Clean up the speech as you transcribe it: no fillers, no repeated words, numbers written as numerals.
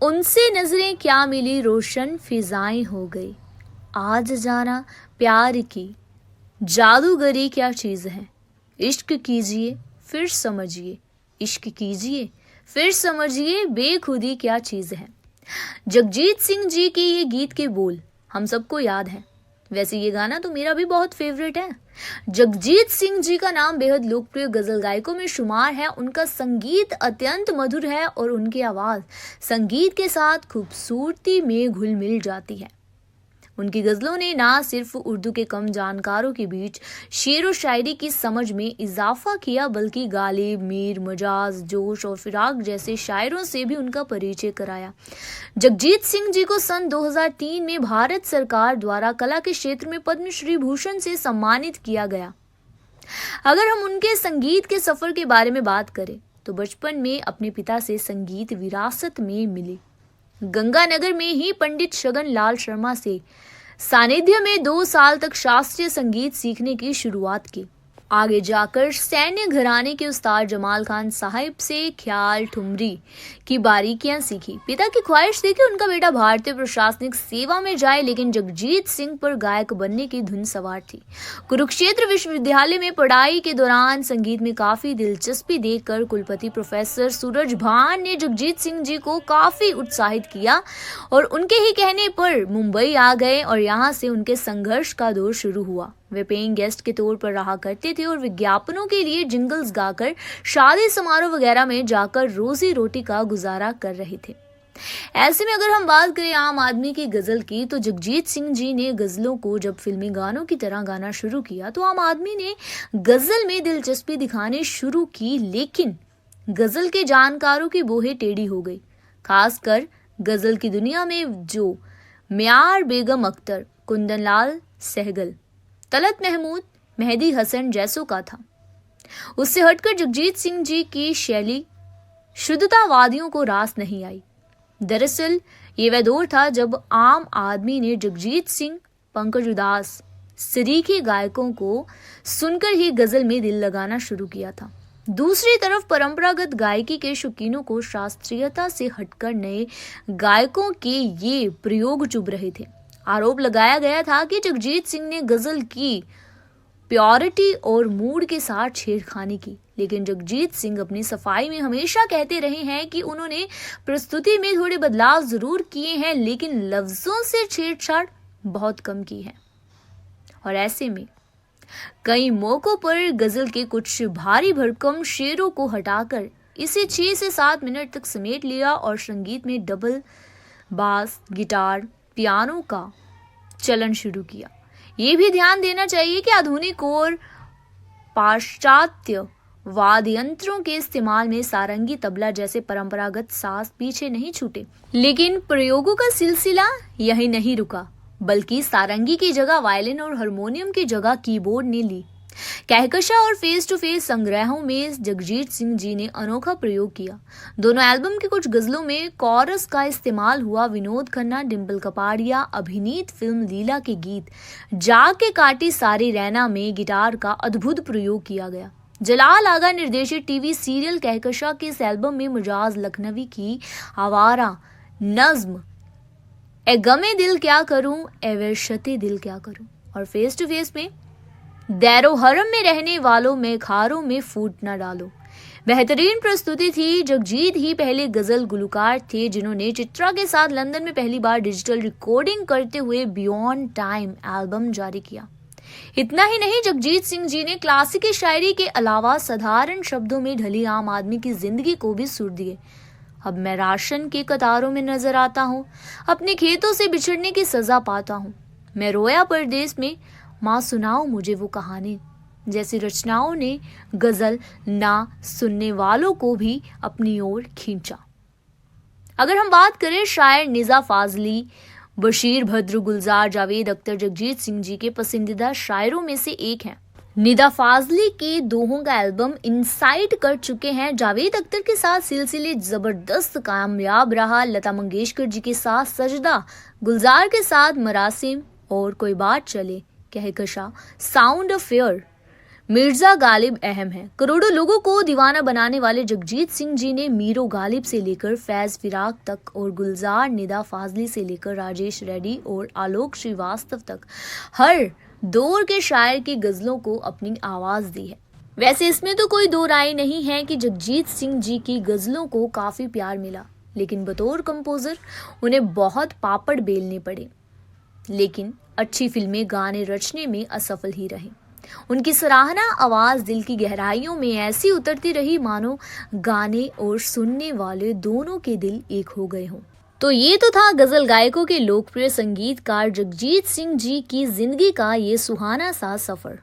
उनसे नजरें क्या मिली, रोशन फिजाएं हो गई। आज जाना प्यार की जादूगरी क्या चीज है। इश्क कीजिए फिर समझिए, इश्क कीजिए फिर समझिए, बेखुदी क्या चीज है। जगजीत सिंह जी के ये गीत के बोल हम सबको याद है। वैसे ये गाना तो मेरा भी बहुत फेवरेट है। जगजीत सिंह जी का नाम बेहद लोकप्रिय गजल गायकों में शुमार है। उनका संगीत अत्यंत मधुर है और उनकी आवाज संगीत के साथ खूबसूरती में घुल मिल जाती है। उनकी गजलों ने ना सिर्फ उर्दू के कम जानकारों के बीच शेर व शायरी की समझ में इजाफा किया, बल्कि गालिब, मीर, मजाज, जोश और फिराक जैसे शायरों से भी उनका परिचय कराया। जगजीत सिंह जी को सन 2003 में भारत सरकार द्वारा कला के क्षेत्र में पद्मश्री भूषण से सम्मानित किया गया। अगर हम उनके संगीत के सफर के बारे में बात करें तो बचपन में अपने पिता से संगीत विरासत में मिले। गंगानगर में ही पंडित शगन लाल शर्मा से सानिध्य में 2 साल तक शास्त्रीय संगीत सीखने की शुरुआत की। आगे जाकर सैन्य घराने के उस्ताद जमाल खान साहिब से ख्याल ठुमरी की बारीकियां सीखी। पिता की ख्वाहिश थी कि उनका बेटा भारतीय प्रशासनिक सेवा में जाए, लेकिन जगजीत सिंह पर गायक बनने की धुन सवार थी। कुरुक्षेत्र विश्वविद्यालय में पढ़ाई के दौरान संगीत में काफी दिलचस्पी देखकर कुलपति प्रोफेसर सूरज भान ने जगजीत सिंह जी को काफी उत्साहित किया और उनके ही कहने पर मुंबई आ गए और यहाँ से उनके संघर्ष का दौर शुरू हुआ। वे पेइंग गेस्ट के तौर पर रहा करते थे और विज्ञापनों के लिए जिंगल्स गाकर शादी समारोह वगैरह में जाकर रोजी रोटी का गुजारा कर रहे थे। ऐसे में अगर हम बात करें आम आदमी की गजल की, तो जगजीत सिंह जी ने गजलों को जब फिल्मी गानों की तरह गाना शुरू किया तो आम आदमी ने गजल में दिलचस्पी दिखानी शुरू की, लेकिन गजल के जानकारों की बोहें टेढ़ी हो गई। खासकर गजल की दुनिया में जो म्यार बेगम अख्तर, कुंदन लाल सहगल, तलत महमूद, मेहदी हसन जैसों का था, उससे हटकर जगजीत सिंह जी की शैली शुद्धतावादियों को रास नहीं आई। दरअसल ये वह दौर था जब आम आदमी ने जगजीत सिंह, पंकज उदास, सरीखे गायकों को सुनकर ही गजल में दिल लगाना शुरू किया था। दूसरी तरफ परंपरागत गायकी के शौकीनों को शास्त्रीयता से हटकर नए गायकों के ये प्रयोग चुभ रहे थे। आरोप लगाया गया था कि जगजीत सिंह ने गजल की प्योरिटी और मूड के साथ छेड़खानी की, लेकिन जगजीत सिंह अपनी सफाई में हमेशा कहते रहे हैं कि उन्होंने प्रस्तुति में थोड़े बदलाव जरूर किए हैं, लेकिन लफ्जों से छेड़छाड़ बहुत कम की है। और ऐसे में कई मौकों पर गजल के कुछ भारी भरकम शेरों को हटाकर इसे 6 से 7 मिनट तक समेट लिया और संगीत में डबल बास, गिटार, पियानो का चलन शुरू किया। ये भी ध्यान देना चाहिए कि आधुनिक और पाश्चात्य वाद्य यंत्रों के इस्तेमाल में सारंगी, तबला जैसे परंपरागत साज पीछे नहीं छूटे, लेकिन प्रयोगों का सिलसिला यही नहीं रुका, बल्कि सारंगी की जगह वायलिन और हारमोनियम की जगह कीबोर्ड ने ली। कहकशा और फेस टू फेस संग्रहों में जगजीत सिंह जी ने अनोखा प्रयोग किया। दोनों एल्बम के कुछ गजलों में कोरस का इस्तेमाल हुआ। विनोद खन्ना, डिम्पल कपाड़िया अभिनीत फिल्म लीला के गीत जाके काटी सारी रैना में गिटार का अद्भुत प्रयोग किया गया। जलाल आगा निर्देशित टीवी सीरियल कहकशा के इस एल्बम में मुजाज लखनवी की आवारा नज्म ए गमे दिल क्या करूं, ए वहशते दिल क्या करूं, और फेस टू फेस में दैरो हरम में रहने वालों में खारों में फूट न डालो बेहतरीन प्रस्तुति थी। जगजीत ही पहले गजल गुलकार थे जिन्होंने चित्रा के साथ लंदन में पहली बार डिजिटल रिकॉर्डिंग करते हुए बियॉन्ड टाइम एल्बम जारी किया। इतना ही नहीं, जगजीत सिंह जी ने क्लासिकी शायरी के अलावा साधारण शब्दों में ढली आम आदमी की जिंदगी को भी सुर दिए। अब मैं राशन के कतारों में नजर आता हूँ, अपने खेतों से बिछड़ने की सजा पाता हूँ, मैं रोया परदेस में, माँ सुनाओ मुझे वो कहानी जैसी रचनाओं ने गजल ना सुनने वालों को भी अपनी ओर खींचा। अगर हम बात करें शायर निज़ा फाजली, बशीर भद्र, गुलजार, जावेद अख्तर जगजीत सिंह जी के पसंदीदा शायरों में से एक हैं। निदा फाजली के दोहों का एल्बम इनसाइट कर चुके हैं। जावेद अख्तर के साथ सिलसिले जबरदस्त कामयाब रहा। लता मंगेशकर जी के साथ सजदा, गुलजार के साथ मरासिम और कोई बात चले, Kahkasha, sound of fair Mirza Ghalib अहम है। करोड़ों लोगों को दीवाना बनाने वाले जगजीत सिंह जी ने मीरो गालिब से लेकर फैज फिराक तक और गुलजार निदा फाजली से लेकर राजेश रेड्डी और आलोक श्रीवास्तव तक हर दौर के शायर की गजलों को अपनी आवाज दी है। वैसे इसमें तो कोई दो राय नहीं है कि जगजीत सिंह जी की गजलों को काफी प्यार मिला, लेकिन बतौर कंपोजर उन्हें बहुत पापड़ बेलने पड़े। लेकिन अच्छी फिल्में गाने रचने में असफल ही रहे। उनकी सराहना आवाज दिल की गहराइयों में ऐसी उतरती रही मानो गाने और सुनने वाले दोनों के दिल एक हो गए हों। तो ये तो था गजल गायकों के लोकप्रिय संगीतकार जगजीत सिंह जी की जिंदगी का ये सुहाना सा सफर।